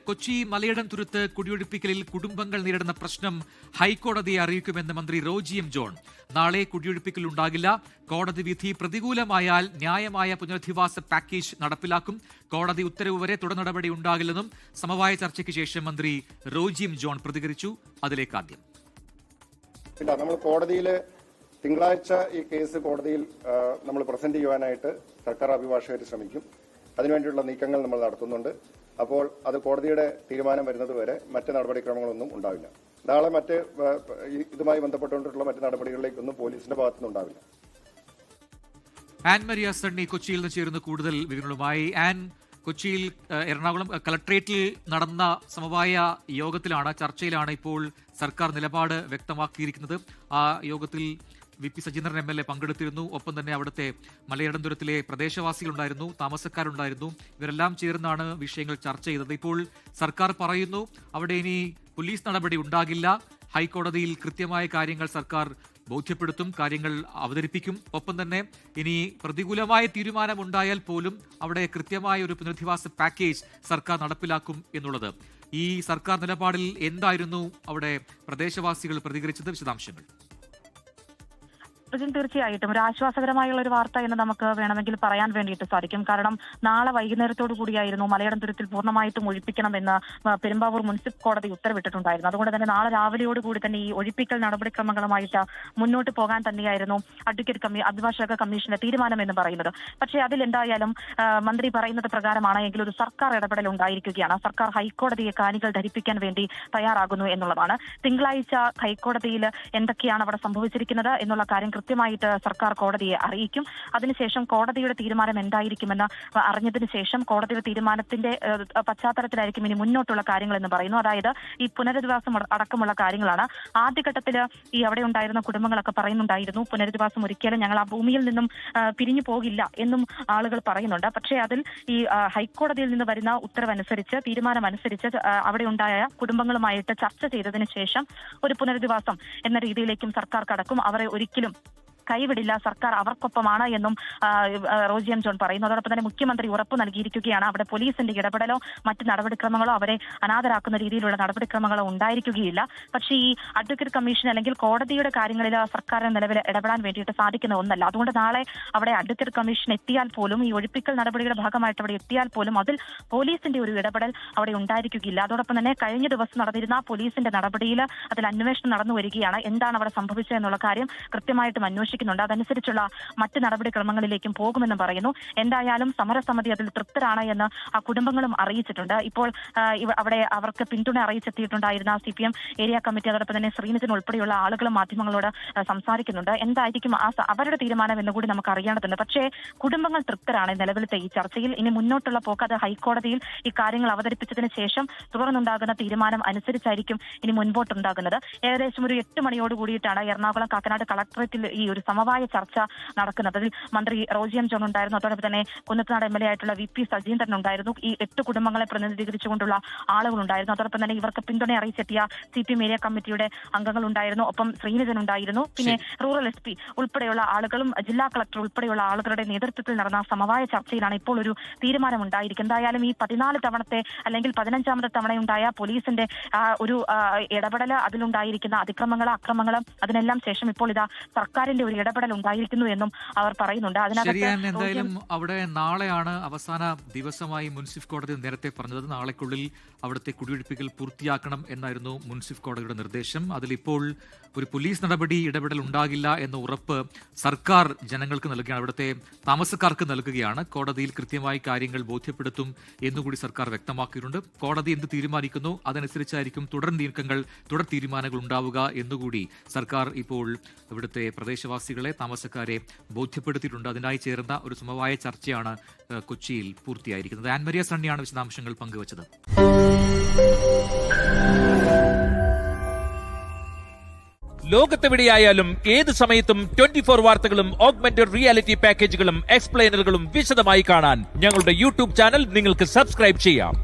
കൊച്ചി മലയിടം തുരുത്ത് കുടിയൊഴിപ്പിക്കലിൽ കുടുംബങ്ങൾ നേരിടുന്ന പ്രശ്നം ഹൈക്കോടതിയെ അറിയിക്കുമെന്ന് മന്ത്രി റോജി എം ജോൺ. നാളെ കുടിയൊഴിപ്പിക്കൽ ഉണ്ടാകില്ല. കോടതി വിധി പ്രതികൂലമായാൽ ന്യായമായ പുനരധിവാസ പാക്കേജ് നടപ്പിലാക്കും. കോടതി ഉത്തരവ് വരെ തുടർ നടപടി ഉണ്ടാകില്ലെന്നും സമവായ ചർച്ചയ്ക്ക് ശേഷം മന്ത്രി റോജി എം ജോൺ പ്രതികരിച്ചു. അതിലേക്ക് ആദ്യം നമ്മൾ കോടതിയിൽ തിങ്കളാഴ്ച ഈ കേസ് കോടതിയിൽ നമ്മൾ പ്രസന്റ് ചെയ്യുവാനായിട്ട് സർക്കാർ അഭിഭാഷകർ ശ്രമിക്കും. അതിനുവേണ്ടിയുള്ള നീക്കങ്ങൾ നമ്മൾ നടത്തുന്നുണ്ട്. അപ്പോൾ അത് കോടതിയുടെ തീരുമാനം വരുന്നത് വരെ മറ്റ് നടപടിക്രമങ്ങളൊന്നും ഉണ്ടാവില്ല. നാളെ ഇതുമായി ബന്ധപ്പെട്ടുകൊണ്ടുള്ള മറ്റ് നടപടികളിലേക്കൊന്നും പോലീസിന്റെ ഭാഗത്തുനിന്നുണ്ടാവില്ല. ആൻ മരിയ സണ്ണി കൊച്ചിയിൽ നിന്ന് ചേരുന്ന കൂടുതൽ വിവരങ്ങളുമായി. ആൻ, കൊച്ചിയിൽ എറണാകുളം കളക്ട്രേറ്റിൽ നടന്ന സമവായ യോഗത്തിലാണ്, ചർച്ചയിലാണ് ഇപ്പോൾ സർക്കാർ നിലപാട് വ്യക്തമാക്കിയിരിക്കുന്നത്. ആ യോഗത്തിൽ വി പി സജീന്ദ്രൻ MLA പങ്കെടുത്തിരുന്നു. ഒപ്പം തന്നെ അവിടുത്തെ മലയിടം തുരത്തിലെ പ്രദേശവാസികളുണ്ടായിരുന്നു, താമസക്കാരുണ്ടായിരുന്നു. ഇവരെല്ലാം ചേർന്നാണ് വിഷയങ്ങൾ ചർച്ച ചെയ്തത്. ഇപ്പോൾ സർക്കാർ പറയുന്നു അവിടെ ഇനി പോലീസ് നടപടി ഉണ്ടാകില്ല. ഹൈക്കോടതിയിൽ കൃത്യമായ കാര്യങ്ങൾ സർക്കാർ ബോധ്യപ്പെടുത്തും, കാര്യങ്ങൾ അവതരിപ്പിക്കും. ഒപ്പം തന്നെ ഇനി പ്രതികൂലമായ തീരുമാനമുണ്ടായാൽ പോലും അവിടെ കൃത്യമായ ഒരു പുനരധിവാസ പാക്കേജ് സർക്കാർ നടപ്പിലാക്കും എന്നുള്ളത്. ഈ സർക്കാർ നിലപാടിൽ എന്തായിരുന്നു അവിടെ പ്രദേശവാസികൾ പ്രതികരിച്ചത്? വിശദാംശങ്ങൾ. തീർച്ചയായിട്ടും ഒരു ആശ്വാസകരമായുള്ള ഒരു വാർത്ത എന്ന് നമുക്ക് വേണമെങ്കിൽ പറയാൻ വേണ്ടിയിട്ട് സാധിക്കും. കാരണം നാളെ വൈകുന്നേരത്തോടു കൂടിയായിരുന്നു മലയിടം തുരുത്തിൽ പൂർണ്ണമായിട്ടും ഒഴിപ്പിക്കണമെന്ന് പെരുമ്പാവൂർ മുനിസിപ്പൽ കോടതി ഉത്തരവിട്ടിട്ടുണ്ടായിരുന്നു. അതുകൊണ്ട് തന്നെ നാളെ രാവിലെയോടുകൂടി തന്നെ ഈ ഒഴിപ്പിക്കൽ നടപടിക്രമങ്ങളുമായിട്ട് മുന്നോട്ട് പോകാൻ തന്നെയായിരുന്നു അഭിഭാഷക കമ്മീഷന്റെ തീരുമാനം എന്ന് പറയുന്നത്. പക്ഷേ അതിലെന്തായാലും മന്ത്രി പറയുന്നത് പ്രകാരമാണ് എങ്കിൽ ഒരു സർക്കാർ ഇടപെടൽ ഉണ്ടായിരിക്കുകയാണ്. സർക്കാർ ഹൈക്കോടതിയെ കാണികൾ ധരിപ്പിക്കാൻ വേണ്ടി തയ്യാറാകുന്നു എന്നുള്ളതാണ്. തിങ്കളാഴ്ച ഹൈക്കോടതിയിൽ എന്തൊക്കെയാണ് അവിടെ സംഭവിച്ചിരിക്കുന്നത് എന്നുള്ള കാര്യം കൃത്യമായിട്ട് സർക്കാർ കോടതിയെ അറിയിക്കും. അതിനുശേഷം കോടതിയുടെ തീരുമാനം എന്തായിരിക്കുമെന്ന് അറിഞ്ഞതിന് ശേഷം കോടതിയുടെ തീരുമാനത്തിന്റെ പശ്ചാത്തലത്തിലായിരിക്കും ഇനി മുന്നോട്ടുള്ള കാര്യങ്ങൾ എന്ന് പറയുന്നു. അതായത് ഈ പുനരധിവാസം അടക്കമുള്ള കാര്യങ്ങളാണ്. ആദ്യഘട്ടത്തിൽ ഈ അവിടെ ഉണ്ടായിരുന്ന കുടുംബങ്ങളൊക്കെ പറയുന്നുണ്ടായിരുന്നു പുനരധിവാസം ഒരിക്കലും ഞങ്ങൾ ആ ഭൂമിയിൽ നിന്നും പിരിഞ്ഞു പോകില്ല എന്നും ആളുകൾ പറയുന്നുണ്ട്. പക്ഷേ അതിൽ ഈ ഹൈക്കോടതിയിൽ നിന്ന് വരുന്ന ഉത്തരവനുസരിച്ച് തീരുമാനമനുസരിച്ച് അവിടെ ഉണ്ടായ കുടുംബങ്ങളുമായിട്ട് ചർച്ച ചെയ്തതിന് ശേഷം ഒരു പുനരധിവാസം എന്ന രീതിയിലേക്കും സർക്കാർ കടക്കും. അവരെ ഒരിക്കലും കൈവിടില്ല, സർക്കാർ അവർക്കൊപ്പമാണ് എന്നും റോജി എം ജോൺ പറയുന്നു. അതോടൊപ്പം തന്നെ മുഖ്യമന്ത്രി ഉറപ്പ് നൽകിയിരിക്കുകയാണ് അവിടെ പോലീസിന്റെ ഇടപെടലോ മറ്റ് നടപടിക്രമങ്ങളോ അവരെ അനാഥരാക്കുന്ന രീതിയിലുള്ള നടപടിക്രമങ്ങളോ ഉണ്ടായിരിക്കുകയില്ല. പക്ഷേ ഈ അഡ്വക്കേറ്റ് കമ്മീഷൻ അല്ലെങ്കിൽ കോടതിയുടെ കാര്യങ്ങളിൽ സർക്കാരിന് നിലവിൽ ഇടപെടാൻ വേണ്ടിയിട്ട് സാധിക്കുന്ന ഒന്നല്ല. അതുകൊണ്ട് നാളെ അവിടെ അഡ്വക്കേറ്റ് കമ്മീഷൻ എത്തിയാൽ പോലും ഈ ഒഴിപ്പിക്കൽ നടപടിയുടെ ഭാഗമായിട്ട് അവിടെ എത്തിയാൽ പോലും അതിൽ പോലീസിന്റെ ഒരു ഇടപെടൽ അവിടെ ഉണ്ടായിരിക്കുകയില്ല. അതോടൊപ്പം തന്നെ കഴിഞ്ഞ ദിവസം നടന്നിരുന്ന പോലീസിന്റെ നടപടിയിൽ അതിൽ അന്വേഷണം നടന്നു വരികയാണ്. എന്താണ് അവിടെ സംഭവിച്ചത് എന്നുള്ള കാര്യം കൃത്യമായിട്ടും അന്വേഷിക്കുന്നുണ്ട്. അതനുസരിച്ചുള്ള മറ്റ് നടപടിക്രമങ്ങളിലേക്കും പോകുമെന്ന് പറയുന്നു. എന്തായാലും സമരസമിതി അതിൽ തൃപ്തരാണ് എന്ന് ആ കുടുംബങ്ങളും അറിയിച്ചിട്ടുണ്ട്. ഇപ്പോൾ അവിടെ അവർക്ക് പിന്തുണ അറിയിച്ചെത്തിയിട്ടുണ്ടായിരുന്ന CPM ഏരിയ കമ്മിറ്റി അതോടൊപ്പം തന്നെ ശ്രീനിധൻ ഉൾപ്പെടെയുള്ള ആളുകളും മാധ്യമങ്ങളോട് സംസാരിക്കുന്നുണ്ട്. എന്തായിരിക്കും അവരുടെ തീരുമാനം എന്നുകൂടി നമുക്ക് അറിയേണ്ടതുണ്ട്. പക്ഷേ കുടുംബങ്ങൾ തൃപ്തരാണ് നിലവിലത്തെ ഈ ചർച്ചയിൽ. ഇനി മുന്നോട്ടുള്ള പോക്ക് അത് ഹൈക്കോടതിയിൽ ഈ കാര്യങ്ങൾ അവതരിപ്പിച്ചതിന് ശേഷം തുടർന്നുണ്ടാകുന്ന തീരുമാനം അനുസരിച്ചായിരിക്കും ഇനി മുൻപോട്ടുണ്ടാകുന്നത്. ഏകദേശം ഒരു 8 മണിയോട് കൂടിയിട്ടാണ് എറണാകുളം കാക്കനാട് കളക്ടറേറ്റിൽ ഈ ഒരു സമവായ ചർച്ച നടക്കുന്നത്. അതിൽ മന്ത്രി റോജി എം ജോൺ ഉണ്ടായിരുന്നു. അതോടൊപ്പം തന്നെ കുന്നത്തനാട് MLA ആയിട്ടുള്ള VP സജീന്ദ്രൻ ഉണ്ടായിരുന്നു. ഈ 8 കുടുംബങ്ങളെ പ്രതിനിധീകരിച്ചുകൊണ്ടുള്ള ആളുകളുണ്ടായിരുന്നു. അതോടൊപ്പം തന്നെ ഇവർക്ക് പിന്തുണ അറിയിച്ചെത്തിയ CPM ഏരിയ കമ്മിറ്റിയുടെ അംഗങ്ങൾ ഉണ്ടായിരുന്നു. ഒപ്പം ശ്രീനിധൻ ഉണ്ടായിരുന്നു. പിന്നെ റൂറൽ SP ഉൾപ്പെടെയുള്ള ആളുകളും ജില്ലാ കളക്ടർ ഉൾപ്പെടെയുള്ള ആളുകളുടെ നേതൃത്വത്തിൽ നടന്ന സമവായ ചർച്ചയിലാണ് ഇപ്പോൾ ഒരു തീരുമാനം ഉണ്ടായിരിക്കും. എന്തായാലും ഈ 14 തവണത്തെ അല്ലെങ്കിൽ 15ാമത്തെ തവണയുണ്ടായ പോലീസിന്റെ ഒരു ഇടപെടൽ, അതിലുണ്ടായിരിക്കുന്ന അതിക്രമങ്ങളും അക്രമങ്ങളും അതിനെല്ലാം ശേഷം ഇപ്പോൾ ഇതാ സർക്കാരിന്റെ ഒരു ഇടപെടൽ ഉണ്ടായിരിക്കുന്നു എന്നും അവർ പറയുന്നുണ്ട്. എന്തായാലും അവിടെ നാളെയാണ് അവസാന ദിവസമായി മുനിസിപ്പൽ കോടതി നേരത്തെ പറഞ്ഞത്. നാളെക്കുള്ളിൽ അവിടുത്തെ കുടിയൊഴിപ്പിക്കൽ പൂർത്തിയാക്കണം എന്നായിരുന്നു മുനിസിപ്പൽ കോടതിയുടെ നിർദ്ദേശം. അതിലിപ്പോൾ ഒരു പോലീസ് ഇടപെടൽ ഉണ്ടാകില്ല എന്ന ഉറപ്പ് സർക്കാർ ജനങ്ങൾക്ക് നൽകുകയാണ്, അവിടുത്തെ താമസക്കാർക്ക് നൽകുകയാണ്. കോടതിയിൽ കൃത്യമായി കാര്യങ്ങൾ ബോധ്യപ്പെടുത്തും എന്നുകൂടി സർക്കാർ വ്യക്തമാക്കിയിട്ടുണ്ട്. കോടതി എന്ത് തീരുമാനിക്കുന്നു അതനുസരിച്ചായിരിക്കും തുടർ തീരുമാനങ്ങൾ ഉണ്ടാവുക എന്നുകൂടി സർക്കാർ ഇപ്പോൾ ഇവിടുത്തെ പ്രദേശവാസികളെ, താമസക്കാരെ ബോധ്യപ്പെടുത്തിയിട്ടുണ്ട്. അതിനായി ചേർന്ന ഒരു സമവായ ചർച്ചയാണ് കൊച്ചിയിൽ പൂർത്തിയായിരിക്കുന്നത്. ആൻ മരിയ സണ്ണിയാണ് വിശദാംശങ്ങൾ പങ്കുവച്ചത്. ലോകത്തെവിടെയായാലും ഏത് സമയത്തും 24 വാർത്തകളും ഓഗ്മെന്റഡ് റിയാലിറ്റി പാക്കേജുകളും എക്സ്പ്ലെയിനറുകളും വിശദമായി കാണാൻ ഞങ്ങളുടെ YouTube ചാനൽ നിങ്ങൾക്ക് സബ്സ്ക്രൈബ് ചെയ്യാം.